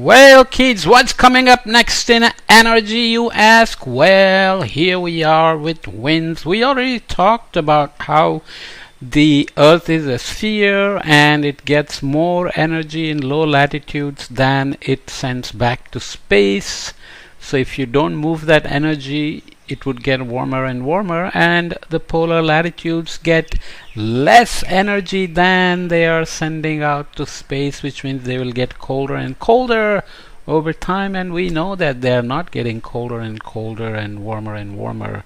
Well, kids, what's coming up next in energy, you ask? Well, here we are with winds. We already talked about how the Earth is a sphere and it gets more energy in low latitudes than it sends back to space. So if you don't move that energy, it would get warmer and warmer, and the polar latitudes get less energy than they are sending out to space, which means they will get colder and colder over time, and we know that they are not getting colder and colder and warmer.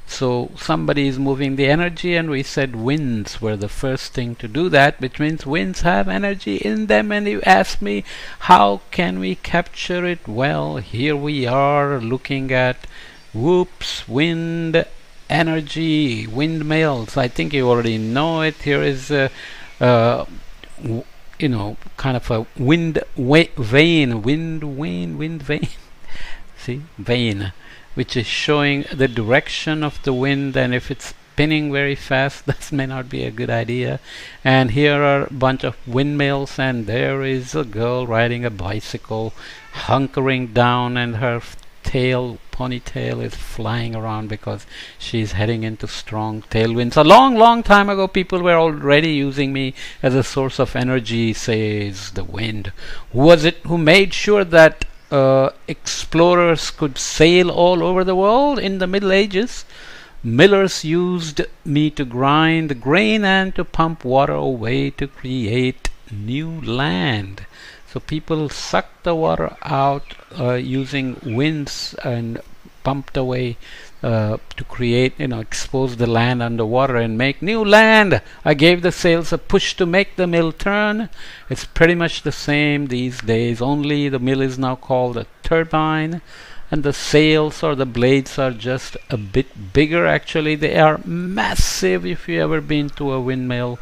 So somebody is moving the energy, and we said winds were the first thing to do that, which means winds have energy in them. And you ask me, how can we capture it? Well, here we are looking at wind energy, windmills. I think you already know it. Here is kind of a wind vane. See, vane, which is showing the direction of the wind, and if it's spinning very fast, that may not be a good idea. And here are a bunch of windmills, and there is a girl riding a bicycle, hunkering down, and her ponytail is flying around because she's heading into strong tailwinds. A long time ago, people were already using me as a source of energy, says the wind. Who was it who made sure that explorers could sail all over the world in the Middle Ages? Millers used me to grind grain and to pump water away to create new land. So people sucked the water out using winds and pumped away to create, expose the land underwater and make new land. I gave the sails a push to make the mill turn. It's pretty much the same these days, only the mill is now called a turbine, and the sails or the blades are just a bit bigger. Actually, they are massive. If you ever been to a windmill,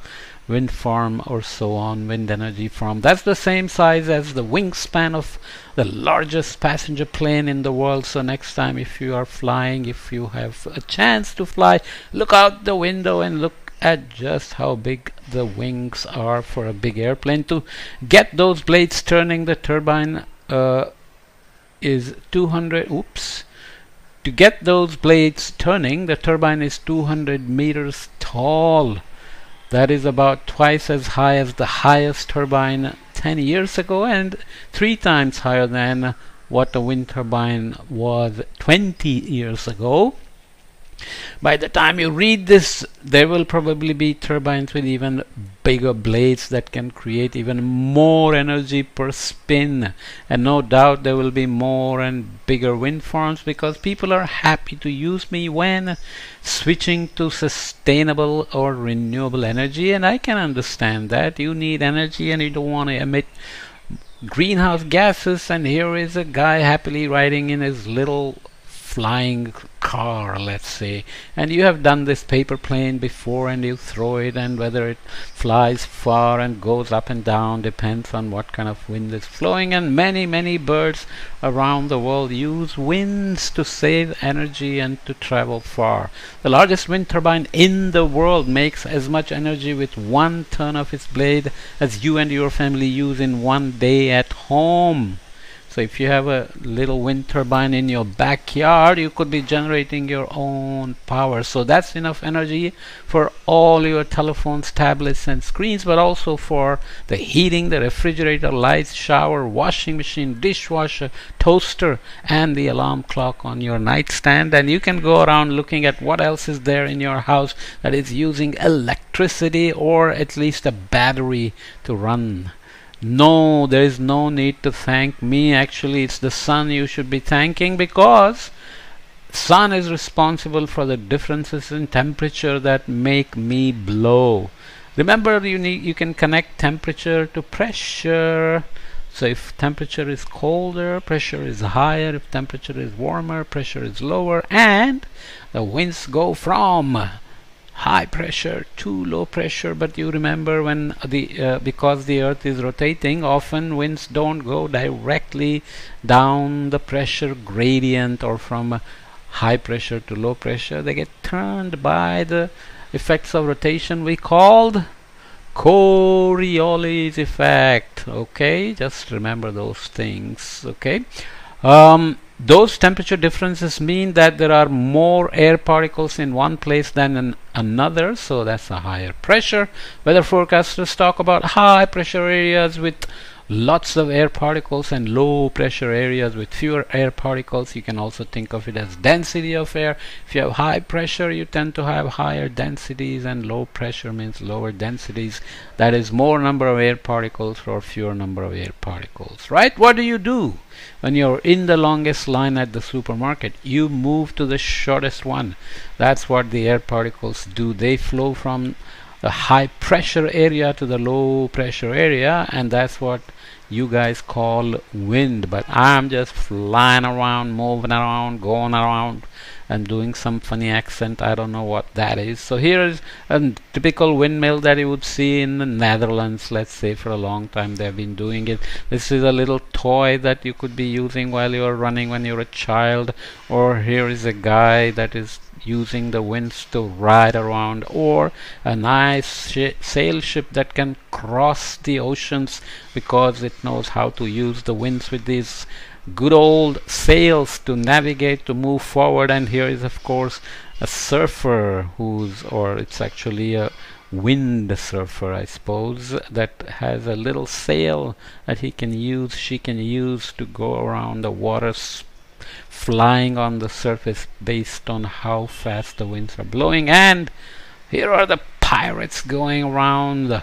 wind farm or so on, wind energy farm, that's the same size as the wingspan of the largest passenger plane in the world. So next time if you are flying, if you have a chance to fly, look out the window and look at just how big the wings are for a big airplane. To get those blades turning, the turbine is 200 to get those blades turning, the turbine is 200 meters tall. That is about twice as high as the highest turbine 10 years ago, and 3 times higher than what a wind turbine was 20 years ago. By the time you read this, there will probably be turbines with even bigger blades that can create even more energy per spin. And no doubt there will be more and bigger wind farms, because people are happy to use me when switching to sustainable or renewable energy. And I can understand that. You need energy and you don't want to emit greenhouse gases. And here is a guy happily riding in his little flying car, let's say, and you have done this paper plane before, and you throw it, and whether it flies far and goes up and down depends on what kind of wind is flowing. And many birds around the world use winds to save energy and to travel far. The largest wind turbine in the world makes as much energy with 1 turn of its blade as you and your family use in 1 day at home. So if you have a little wind turbine in your backyard, you could be generating your own power. So that's enough energy for all your telephones, tablets and screens, but also for the heating, the refrigerator, lights, shower, washing machine, dishwasher, toaster, and the alarm clock on your nightstand. And you can go around looking at what else is there in your house that is using electricity or at least a battery to run. No, there is no need to thank me. Actually, it's the sun you should be thanking, because sun is responsible for the differences in temperature that make me blow. Remember, you can connect temperature to pressure. So if temperature is colder, pressure is higher. If temperature is warmer, pressure is lower. And the winds go from high pressure to low pressure. But you remember, when because the earth is rotating, often winds don't go directly down the pressure gradient or from high pressure to low pressure. They get turned by the effects of rotation we called Coriolis effect. Okay, just remember those things. Okay. Those temperature differences mean that there are more air particles in one place than in another, so that's a higher pressure. Weather forecasters talk about high pressure areas with lots of air particles and low pressure areas with fewer air particles. You can also think of it as density of air. If you have high pressure, you tend to have higher densities, and low pressure means lower densities. That is more number of air particles or fewer number of air particles, right? What do you do when you're in the longest line at the supermarket? You move to the shortest one. That's what the air particles do. They flow from the high pressure area to the low pressure area, and that's what you guys call wind. But I'm just flying around, moving around, going around, and doing some funny accent. I don't know what that is. So here is a typical windmill that you would see in the Netherlands, let's say. For a long time they've been doing it. This is a little toy that you could be using while you're running when you're a child. Or here is a guy that is using the winds to ride around, or a nice sail ship that can cross the oceans because it knows how to use the winds with these good old sails to navigate, to move forward. And here is of course a surfer or it's actually a wind surfer, I suppose, that has a little sail that she can use to go around the water, flying on the surface based on how fast the winds are blowing. And here are the pirates going around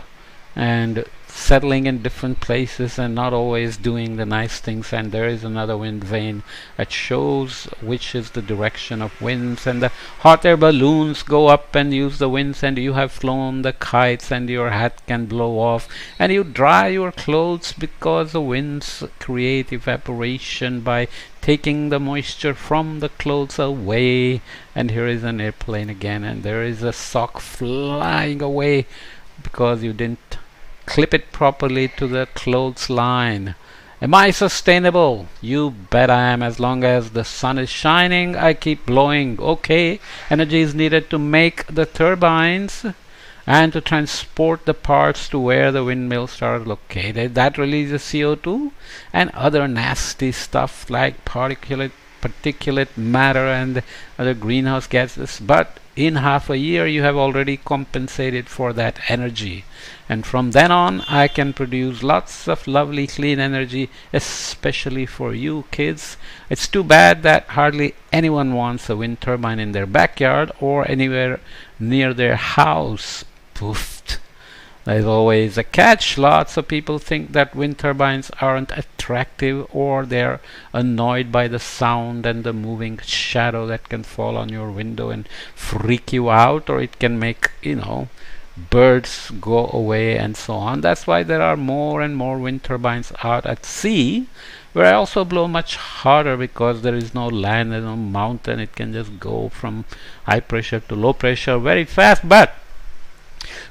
and settling in different places and not always doing the nice things. And there is another wind vane that shows which is the direction of winds, and the hot air balloons go up and use the winds, and you have flown the kites and your hat can blow off, and you dry your clothes because the winds create evaporation by taking the moisture from the clothes away. And here is an airplane again, and there is a sock flying away because you didn't clip it properly to the clothes line. Am I sustainable? You bet I am. As long as the sun is shining, I keep blowing. Okay, energy is needed to make the turbines and to transport the parts to where the windmills are located. That releases CO2 and other nasty stuff like particulate matter and other greenhouse gases. But in half a year you have already compensated for that energy, and from then on I can produce lots of lovely clean energy, especially for you kids. It's too bad that hardly anyone wants a wind turbine in their backyard or anywhere near their house. Poofed. There's always a catch. Lots of people think that wind turbines aren't attractive, or they're annoyed by the sound and the moving shadow that can fall on your window and freak you out, or it can make, birds go away and so on. That's why there are more and more wind turbines out at sea, where I also blow much harder because there is no land, there's no mountain. It can just go from high pressure to low pressure very fast. But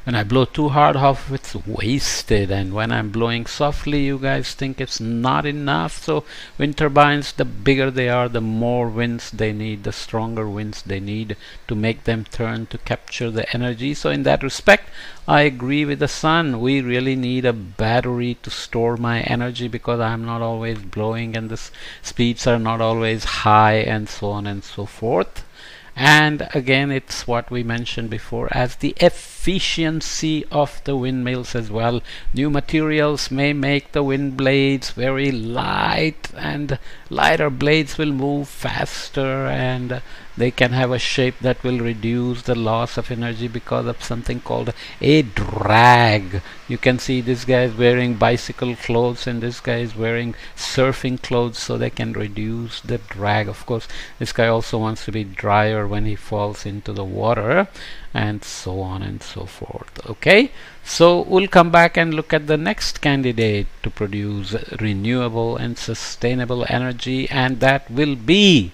when I blow too hard, half of it's wasted, and when I'm blowing softly, you guys think it's not enough. So wind turbines, the bigger they are, the more winds they need, the stronger winds they need to make them turn to capture the energy. So in that respect, I agree with the sun. We really need a battery to store my energy because I'm not always blowing and the speeds are not always high and so on and so forth. And again, it's what we mentioned before as the efficiency of the windmills as well. New materials may make the wind blades very light, and lighter blades will move faster, and they can have a shape that will reduce the loss of energy because of something called a drag. You can see this guy is wearing bicycle clothes and this guy is wearing surfing clothes, so they can reduce the drag. Of course, this guy also wants to be drier when he falls into the water, and so on and so forth. Okay, so we'll come back and look at the next candidate to produce renewable and sustainable energy, and that will be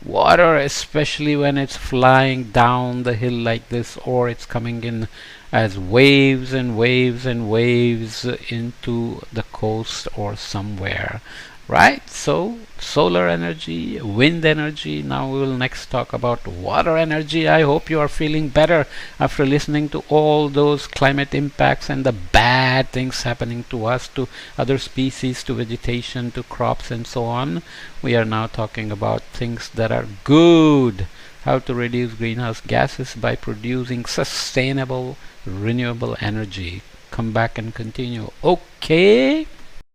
water, especially when it's flying down the hill like this, or it's coming in as waves and waves and waves into the coast or somewhere. Right? So, solar energy, wind energy. Now we will next talk about water energy. I hope you are feeling better after listening to all those climate impacts and the bad things happening to us, to other species, to vegetation, to crops, and so on. We are now talking about things that are good. How to reduce greenhouse gases by producing sustainable, renewable energy. Come back and continue. Okay.